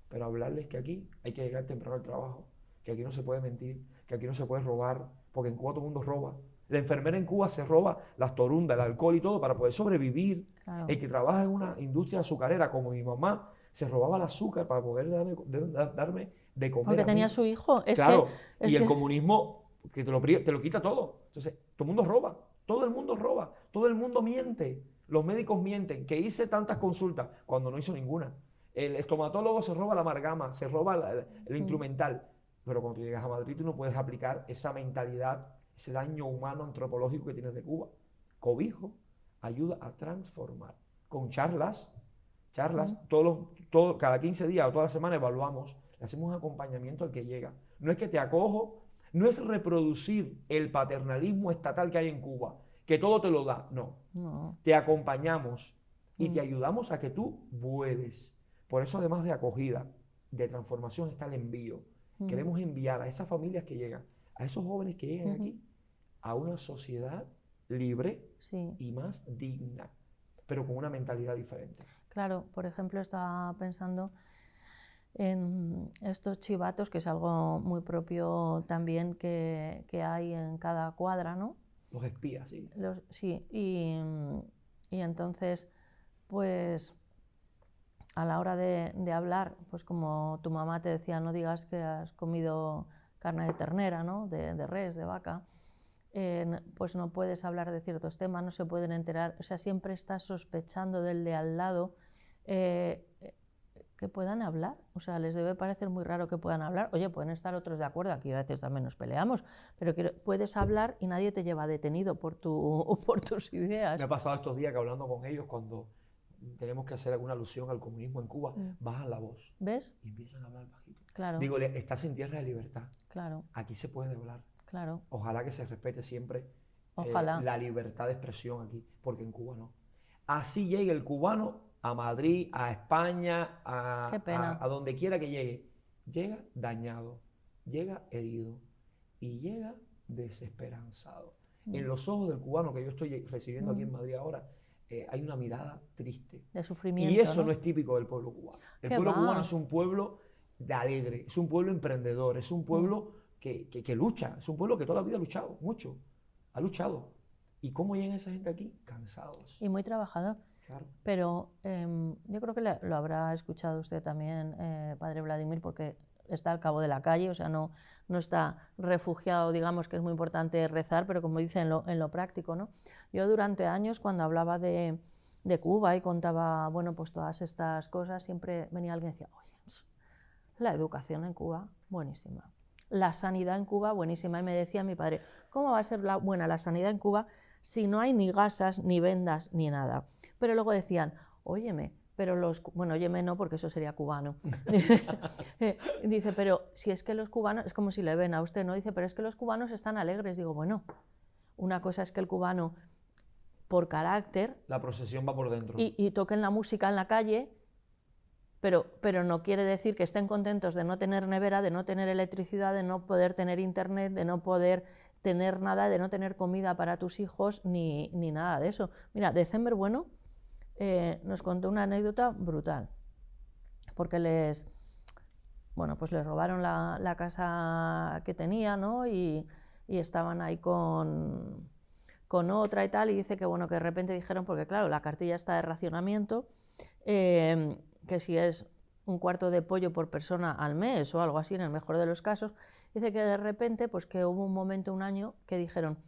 pero a hablarles que aquí hay que llegar temprano al trabajo, que aquí no se puede mentir, que aquí no se puede robar, porque en Cuba todo el mundo roba. La enfermera en Cuba se roba las torundas, el alcohol y todo para poder sobrevivir. Claro. El que trabaja en una industria azucarera, como mi mamá, se robaba el azúcar para poder darme de comer. Porque a tenía mí. su hijo. Es Claro, que, y el comunismo que te lo quita todo. Entonces, todo el mundo roba, todo el mundo roba, todo el mundo miente. Los médicos mienten, que hice tantas consultas cuando no hizo ninguna. El estomatólogo se roba la amalgama, se roba el instrumental. Pero cuando tú llegas a Madrid tú no puedes aplicar esa mentalidad, ese daño humano antropológico que tienes de Cuba. Cobijo ayuda a transformar. Con charlas, cada 15 días o toda la semana evaluamos, le hacemos un acompañamiento al que llega. No es que te acojo, no es reproducir el paternalismo estatal que hay en Cuba, que todo te lo da, no. Te acompañamos y te ayudamos a que tú vueles. Por eso, además de acogida, de transformación, está el envío. Queremos enviar a esas familias que llegan, a esos jóvenes que llegan aquí, a una sociedad libre y más digna, pero con una mentalidad diferente. Claro, por ejemplo, estaba pensando en estos chivatos, que es algo muy propio también que hay en cada cuadra, ¿no? Los espías, sí. Sí, y entonces, pues, a la hora de hablar, pues como tu mamá te decía, no digas que has comido carne de ternera, ¿no? De res, de vaca, pues no puedes hablar de ciertos temas, no se pueden enterar, o sea, siempre estás sospechando del de al lado, que puedan hablar, o sea, les debe parecer muy raro que puedan hablar. Oye, pueden estar otros de acuerdo, aquí a veces también nos peleamos, pero puedes hablar y nadie te lleva detenido por tus ideas. Me ha pasado estos días que hablando con ellos, cuando tenemos que hacer alguna alusión al comunismo en Cuba, bajan la voz. ¿Ves? Y empiezan a hablar bajito. Claro. Digo, estás en tierra de libertad. Claro. Aquí se puede hablar. Claro. Ojalá que se respete siempre Ojalá. la libertad de expresión aquí, porque en Cuba no. Así llegue el cubano a Madrid, a España, a donde quiera que llegue. Llega dañado, llega herido y llega desesperanzado. En los ojos del cubano que yo estoy recibiendo aquí en Madrid ahora, hay una mirada triste. De sufrimiento. Y eso no es típico del pueblo cubano. El pueblo va? cubano es un pueblo de alegre, es un pueblo emprendedor, es un pueblo que lucha, es un pueblo que toda la vida ha luchado, mucho, ha luchado. ¿Y cómo llegan esa gente aquí? Cansados. Y muy trabajador. Claro. Pero yo creo que lo habrá escuchado usted también, padre Vladimir, porque está al cabo de la calle, o sea, no está refugiado, digamos que es muy importante rezar, pero como dice en lo práctico, ¿no? Yo durante años, cuando hablaba de Cuba y contaba, bueno, pues todas estas cosas, siempre venía alguien y decía, oye, la educación en Cuba, buenísima. La sanidad en Cuba, buenísima. Y me decía mi padre, ¿cómo va a ser buena la sanidad en Cuba si no hay ni gasas, ni vendas, ni nada? Pero luego decían, óyeme, pero bueno, óyeme no, porque eso sería cubano. Dice, pero si es que los cubanos, es como si le ven a usted, ¿no? Dice, pero es que los cubanos están alegres. Digo, bueno, una cosa es que el cubano, por carácter... La procesión va por dentro. Y toquen la música en la calle, pero no quiere decir que estén contentos de no tener nevera, de no tener electricidad, de no poder tener internet, de no poder tener nada, de no tener comida para tus hijos, ni nada de eso. Mira, December Bueno nos contó una anécdota brutal, porque les robaron la casa que tenía, ¿no? y estaban ahí con otra y tal, y dice que bueno, que de repente dijeron, porque claro, la cartilla está de racionamiento, que si es un cuarto de pollo por persona al mes o algo así, en el mejor de los casos, dice que de repente, pues que hubo un momento, un año, que dijeron,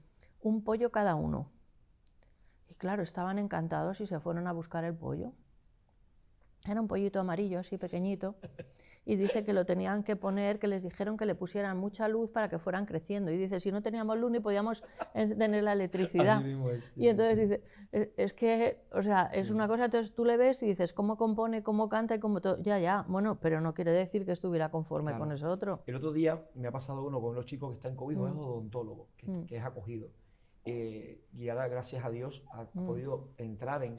un pollo cada uno. Y claro, estaban encantados y se fueron a buscar el pollo. Era un pollito amarillo, así pequeñito, y dice que lo tenían que poner, que les dijeron que le pusieran mucha luz para que fueran creciendo. Y dice, si no teníamos luz ni podíamos tener la electricidad. Así mismo es. Y entonces dice, es que, o sea, es una cosa, entonces tú le ves y dices, cómo compone, cómo canta y cómo todo. Ya, bueno, pero no quiere decir que estuviera conforme con eso otro. El otro día me ha pasado uno con los chicos que está en Cobijo, es odontólogo, que es acogido. Y ahora, gracias a Dios, ha podido entrar en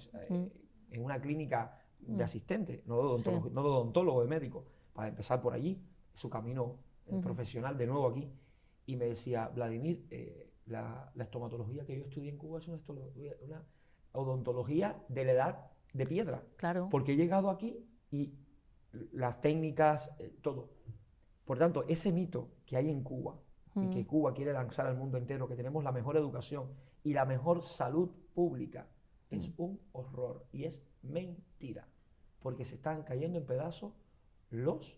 una clínica de asistente, no de odontólogo, de médico, para empezar por allí, su camino profesional de nuevo aquí. Y me decía, Vladimir, la estomatología que yo estudié en Cuba es una odontología de la edad de piedra. Claro. Porque he llegado aquí y las técnicas, todo. Por tanto, ese mito que hay en Cuba, y que Cuba quiere lanzar al mundo entero, que tenemos la mejor educación y la mejor salud pública, es un horror y es mentira. Porque se están cayendo en pedazos los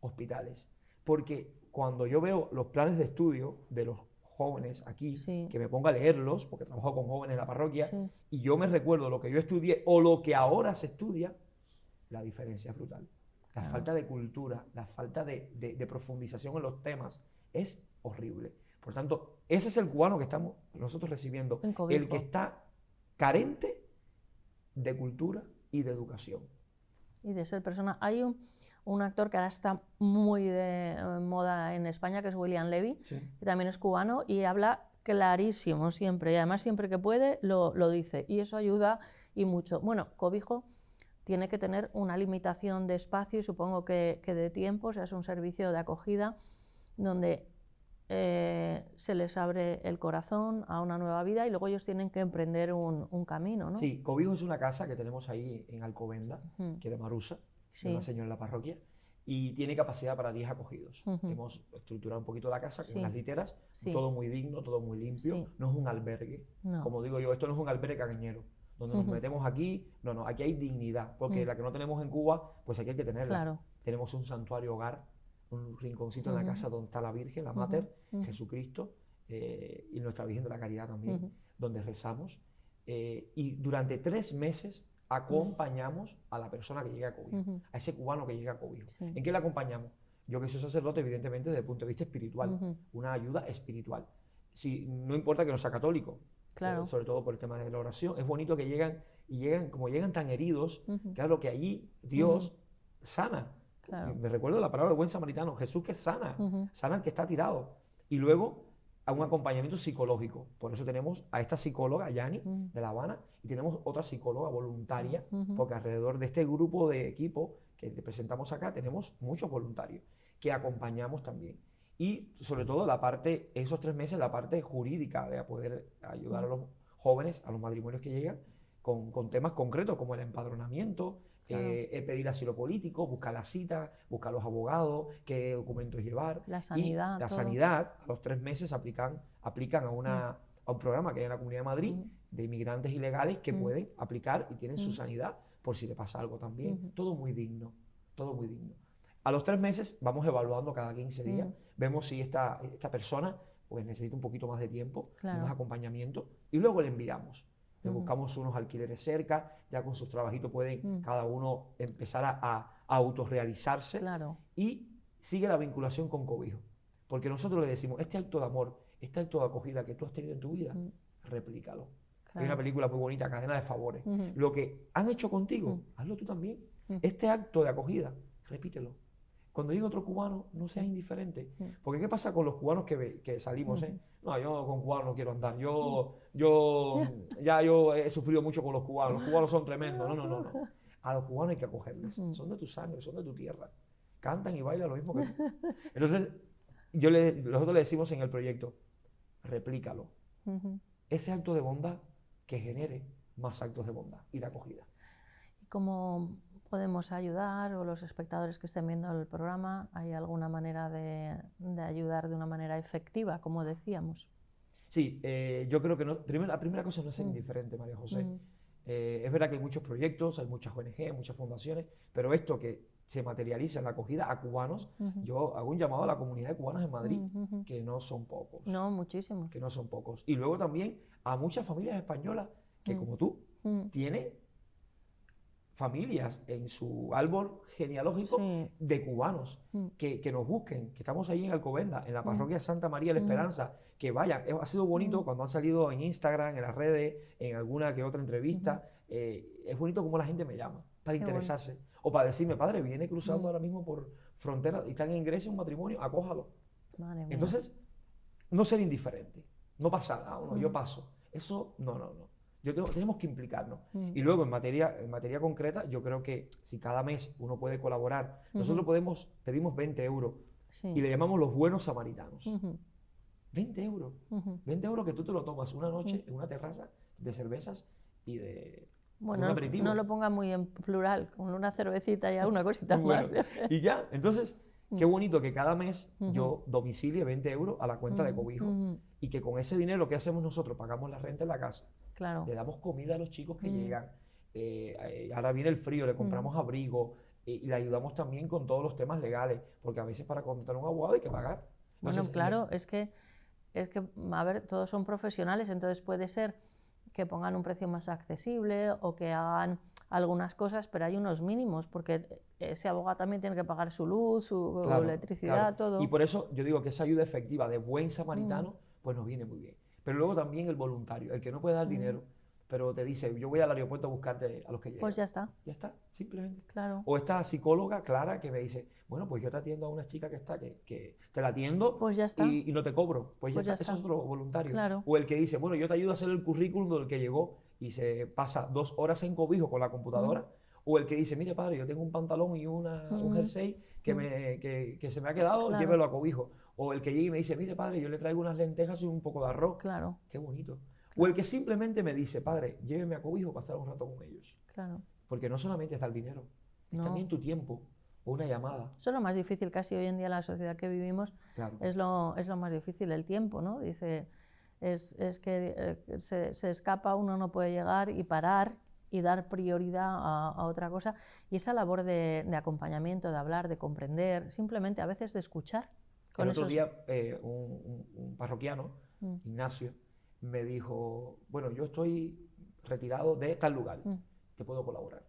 hospitales. Porque cuando yo veo los planes de estudio de los jóvenes aquí, que me pongo a leerlos, porque trabajo con jóvenes en la parroquia, y yo me recuerdo lo que yo estudié o lo que ahora se estudia, la diferencia es brutal. La falta de cultura, la falta de profundización en los temas es horrible. Por tanto, ese es el cubano que estamos nosotros recibiendo, el que está carente de cultura y de educación. Y de ser persona. Hay un actor que ahora está muy de moda en España, que es William Levy, que también es cubano, y habla clarísimo siempre, y además siempre que puede lo dice, y eso ayuda y mucho. Bueno, Cobijo tiene que tener una limitación de espacio y supongo que de tiempo, o sea, es un servicio de acogida donde se les abre el corazón a una nueva vida y luego ellos tienen que emprender un camino, ¿no? Sí, Cobijo es una casa que tenemos ahí en Alcobenda, que es de Marusa, de una señora en la parroquia, y tiene capacidad para 10 acogidos. Hemos estructurado un poquito la casa con unas literas, todo muy digno, todo muy limpio, no es un albergue. Como digo yo, esto no es un albergue cagañero, donde nos metemos aquí, no, aquí hay dignidad, porque la que no tenemos en Cuba, pues aquí hay que tenerla. Claro. Tenemos un santuario hogar, un rinconcito en la casa donde está la Virgen, la Mater, Jesucristo, y nuestra Virgen de la Caridad también, donde rezamos. Y durante 3 meses acompañamos a la persona que llega a Cobijo, a ese cubano que llega a Cobijo. ¿En qué le acompañamos? Yo que soy sacerdote, evidentemente, desde el punto de vista espiritual, una ayuda espiritual. No importa que no sea católico, sobre todo por el tema de la oración, es bonito que llegan tan heridos, claro que allí Dios sana. Claro. Me recuerdo la palabra del buen samaritano, Jesús que sana, sana al que está tirado. Y luego a un acompañamiento psicológico. Por eso tenemos a esta psicóloga, Yani, de La Habana, y tenemos otra psicóloga voluntaria, porque alrededor de este grupo de equipo que te presentamos acá, tenemos muchos voluntarios que acompañamos también. Y sobre todo esos 3 meses, la parte jurídica de poder ayudar a los jóvenes, a los matrimonios que llegan, con temas concretos como el empadronamiento, pedir asilo político, buscar la cita, buscar los abogados, qué documentos llevar. La sanidad. Y la todo. sanidad, a los 3 meses aplican a un programa que hay en la Comunidad de Madrid de inmigrantes ilegales que pueden aplicar y tienen su sanidad por si le pasa algo también. Todo muy digno, todo muy digno. A los 3 meses vamos evaluando cada 15 días, vemos si esta persona pues necesita un poquito más de tiempo, más acompañamiento, y luego le enviamos. Le buscamos unos alquileres cerca, ya con sus trabajitos pueden cada uno empezar a autorrealizarse y sigue la vinculación con cobijo. Porque nosotros le decimos, este acto de amor, este acto de acogida que tú has tenido en tu vida, replícalo. Hay una película muy bonita, Cadena de Favores. Lo que han hecho contigo, hazlo tú también. Este acto de acogida, repítelo. Cuando llegue otro cubano, no seas indiferente. Porque ¿qué pasa con los cubanos que salimos? No, yo con cubanos no quiero andar. Yo he sufrido mucho con los cubanos son tremendos. No. A los cubanos hay que acogerles. Son de tu sangre, son de tu tierra. Cantan y bailan lo mismo que tú. Entonces, nosotros le decimos en el proyecto, replícalo. Ese acto de bondad que genere más actos de bondad y de acogida. ¿Y cómo podemos ayudar, o los espectadores que estén viendo el programa, hay alguna manera de ayudar de una manera efectiva, como decíamos? Sí, yo creo que la primera cosa no es ser indiferente, María José. Es verdad que hay muchos proyectos, hay muchas ONG, muchas fundaciones, pero esto que se materializa en la acogida a cubanos, yo hago un llamado a la comunidad de cubanos en Madrid, que no son pocos. No, muchísimos. Que no son pocos. Y luego también a muchas familias españolas que, como tú, tienen familias en su árbol genealógico de cubanos que nos busquen, que estamos ahí en Alcobendas, en la parroquia Santa María de la Esperanza, que vayan. Ha sido bonito cuando han salido en Instagram, en las redes, en alguna que otra entrevista. Es bonito como la gente me llama para interesarse o para decirme, padre, viene cruzando ahora mismo por frontera y están en Grecia un matrimonio, acójalo. Madre mía. Entonces, no ser indiferente, no pasa nada, yo paso. Eso, no. Tenemos que implicarnos. Y luego, en materia concreta, yo creo que si cada mes uno puede colaborar, nosotros pedimos 20 euros y le llamamos los buenos samaritanos. 20 euros. 20 euros que tú te lo tomas una noche en una terraza de cervezas y de un aperitivo. No lo ponga muy en plural, con una cervecita y una cosita más. Y ya, entonces, qué bonito que cada mes yo domicilie 20 euros a la cuenta de cobijo y que con ese dinero que hacemos nosotros pagamos la renta en la casa. Claro. Le damos comida a los chicos que llegan. Ahora viene el frío, le compramos abrigo y le ayudamos también con todos los temas legales, porque a veces para contratar un abogado hay que pagar. Entonces, claro, es que, a ver, todos son profesionales, entonces puede ser que pongan un precio más accesible o que hagan algunas cosas, pero hay unos mínimos, porque ese abogado también tiene que pagar su luz, su electricidad, todo. Y por eso yo digo que esa ayuda efectiva de buen samaritano, pues nos viene muy bien. Pero luego también el voluntario, el que no puede dar dinero, pero te dice, yo voy al aeropuerto a buscarte a los que llegan. Pues ya está. Ya está, simplemente. Claro. O esta psicóloga, Clara, que me dice, bueno, pues yo te atiendo a una chica que te la atiendo pues ya está. Y no te cobro. Pues ya está. Eso es otro voluntario. Claro. O el que dice, bueno, yo te ayudo a hacer el currículum del que llegó y se pasa 2 horas en cobijo con la computadora. O el que dice, mire padre, yo tengo un pantalón y un jersey que se me ha quedado, llévelo a cobijo. O el que llega y me dice, mire padre, yo le traigo unas lentejas y un poco de arroz. Claro. Qué bonito. O el que simplemente me dice, padre, lléveme a cobijo para estar un rato con ellos. Claro. Porque no solamente está el dinero, es también tu tiempo o una llamada. Eso es lo más difícil casi hoy en día en la sociedad que vivimos. Claro. Es lo más difícil, el tiempo, ¿no? Dice, es que se escapa, uno no puede llegar y parar y dar prioridad a otra cosa. Y esa labor de acompañamiento, de hablar, de comprender, simplemente a veces de escuchar. El otro día un parroquiano, Ignacio, me dijo, bueno, yo estoy retirado de tal lugar, ¿te puedo colaborar?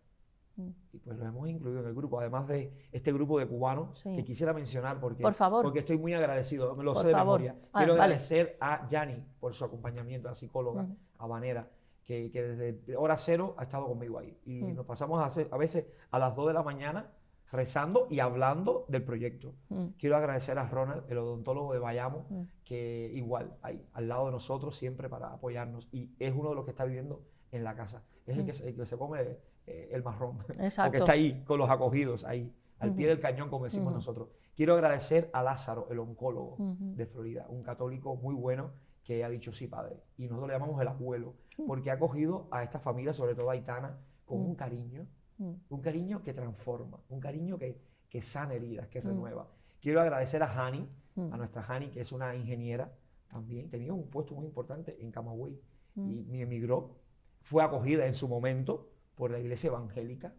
Y pues lo hemos incluido en el grupo, además de este grupo de cubanos que quisiera mencionar porque estoy muy agradecido, me lo sé de memoria. Quiero agradecer a Yani por su acompañamiento, a la psicóloga habanera, que desde hora cero ha estado conmigo ahí. Y nos pasamos a veces a las 2 de la mañana rezando y hablando del proyecto. Quiero agradecer a Ronald, el odontólogo de Bayamo, que igual, ahí, al lado de nosotros, siempre para apoyarnos. Y es uno de los que está viviendo en la casa. Es el que se come el marrón. Exacto. O que está ahí, con los acogidos, ahí, al pie del cañón, como decimos nosotros. Quiero agradecer a Lázaro, el oncólogo de Florida, un católico muy bueno que ha dicho sí, padre. Y nosotros le llamamos el abuelo, porque ha acogido a esta familia, sobre todo a Aitana, con un cariño. un cariño que transforma, un cariño que sana heridas, que renueva. Quiero agradecer a Hani, a nuestra Hani, que es una ingeniera también, tenía un puesto muy importante en Camagüey y emigró, fue acogida en su momento por la iglesia evangélica.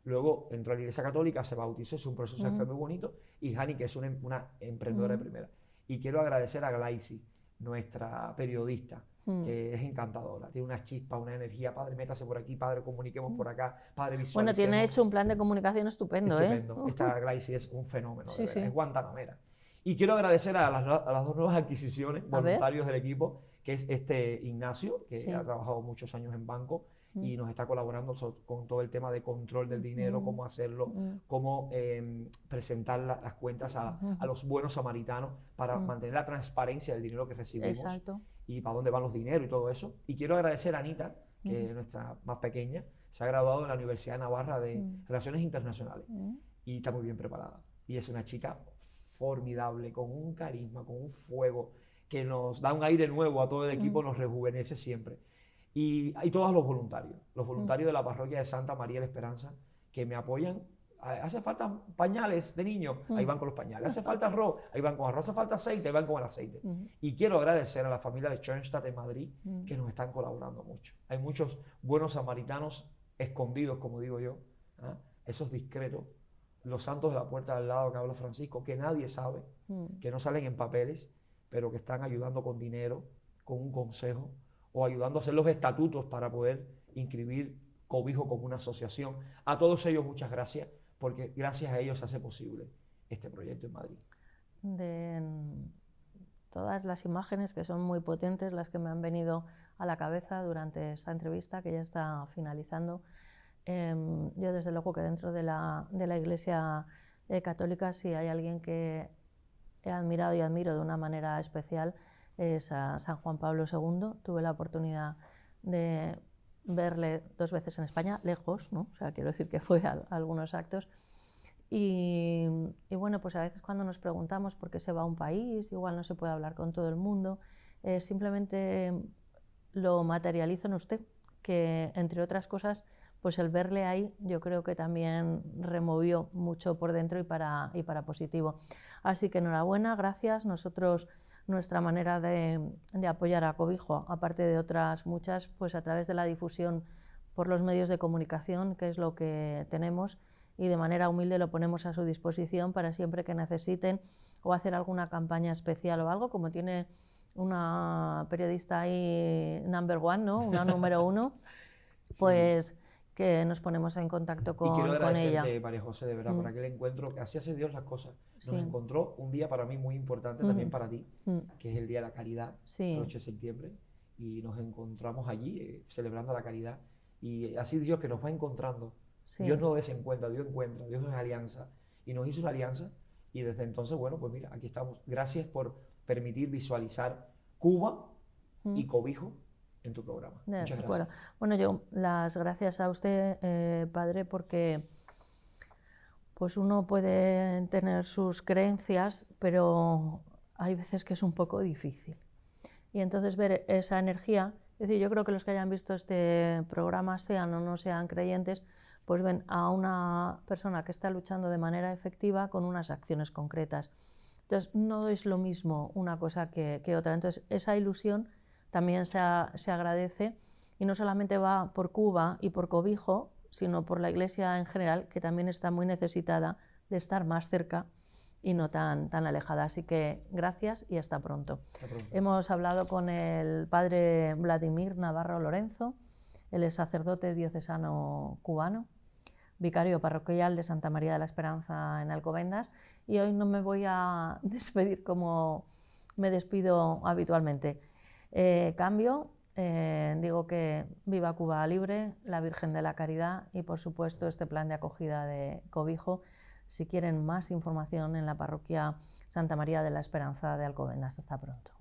Luego entró a la iglesia católica, se bautizó, es un proceso de fe muy bonito, y Hani, que es una emprendedora de primera. Y quiero agradecer a Glaisi, nuestra periodista, que es encantadora, tiene una chispa, una energía. Padre, métase por aquí, padre, comuniquemos por acá, padre, visualicemos. Bueno, tiene hecho un plan de comunicación estupendo, estupendo. Esta Glaisi es un fenómeno, de verdad, es guantanamera. Y quiero agradecer a las dos nuevas adquisiciones, voluntarios del equipo, que es Ignacio, que ha trabajado muchos años en banco, y nos está colaborando con todo el tema de control del dinero, cómo hacerlo, cómo presentar las cuentas a los buenos samaritanos para mantener la transparencia del dinero que recibimos. Exacto. Y para dónde van los dineros y todo eso. Y quiero agradecer a Anita, que es nuestra más pequeña, se ha graduado en la Universidad de Navarra de Relaciones Internacionales y está muy bien preparada. Y es una chica formidable, con un carisma, con un fuego, que nos da un aire nuevo a todo el equipo, nos rejuvenece siempre. Y todos los voluntarios de la parroquia de Santa María de la Esperanza, que me apoyan. Hace falta pañales de niños, ahí van con los pañales. Hace falta arroz, ahí van con arroz. Hace falta aceite, ahí van con el aceite. Y quiero agradecer a la familia de Schoenstatt en Madrid, que nos están colaborando mucho. Hay muchos buenos samaritanos escondidos, como digo yo, esos discretos, los santos de la puerta del lado que habla Francisco, que nadie sabe, que no salen en papeles, pero que están ayudando con dinero, con un consejo, o ayudando a hacer los estatutos para poder inscribir Cobijo como una asociación. A todos ellos muchas gracias, porque gracias a ellos se hace posible este proyecto en Madrid. De todas las imágenes, que son muy potentes, las que me han venido a la cabeza durante esta entrevista, que ya está finalizando, yo desde luego que dentro de la Iglesia católica, si hay alguien que he admirado y admiro de una manera especial, es a San Juan Pablo II. Tuve la oportunidad de verle 2 veces en España, lejos, ¿no? O sea, quiero decir que fue a algunos actos. Y bueno, pues a veces cuando nos preguntamos por qué se va a un país, igual no se puede hablar con todo el mundo, simplemente lo materializo en usted, que entre otras cosas, pues el verle ahí yo creo que también removió mucho por dentro y para positivo. Así que enhorabuena, gracias. Nosotros, nuestra manera de apoyar a Cobijo, aparte de otras muchas, pues a través de la difusión por los medios de comunicación, que es lo que tenemos, y de manera humilde lo ponemos a su disposición para siempre que necesiten o hacer alguna campaña especial o algo, como tiene una periodista ahí number one, ¿no? Una número 1, pues sí, que nos ponemos en contacto con ella. Y quiero agradecerte, María José, de verdad, por aquel encuentro, que así hace Dios las cosas. Nos encontró un día para mí muy importante, también para ti, que es el Día de la Caridad, el 8 de septiembre, y nos encontramos allí celebrando la caridad. Y así Dios que nos va encontrando. Dios no desencuentra, Dios encuentra, Dios es alianza. Y nos hizo una alianza, y desde entonces, bueno, pues mira, aquí estamos. Gracias por permitir visualizar Cuba y Cobijo en tu programa. Muchas gracias. Bueno, yo las gracias a usted, padre, porque pues uno puede tener sus creencias, pero hay veces que es un poco difícil. Y entonces ver esa energía, es decir, yo creo que los que hayan visto este programa, sean o no sean creyentes, pues ven a una persona que está luchando de manera efectiva con unas acciones concretas. Entonces no es lo mismo una cosa que otra. Entonces esa ilusión también se agradece, y no solamente va por Cuba y por Cobijo, sino por la Iglesia en general, que también está muy necesitada de estar más cerca y no tan alejada. Así que gracias y hasta pronto. Hemos hablado con el padre Vladimir Navarro Lorenzo, él es sacerdote diocesano cubano, vicario parroquial de Santa María de la Esperanza en Alcobendas, y hoy no me voy a despedir como me despido habitualmente. Cambio, digo que viva Cuba libre, la Virgen de la Caridad y por supuesto este plan de acogida de Cobijo. Si quieren más información en la parroquia Santa María de la Esperanza de Alcobendas. Hasta pronto.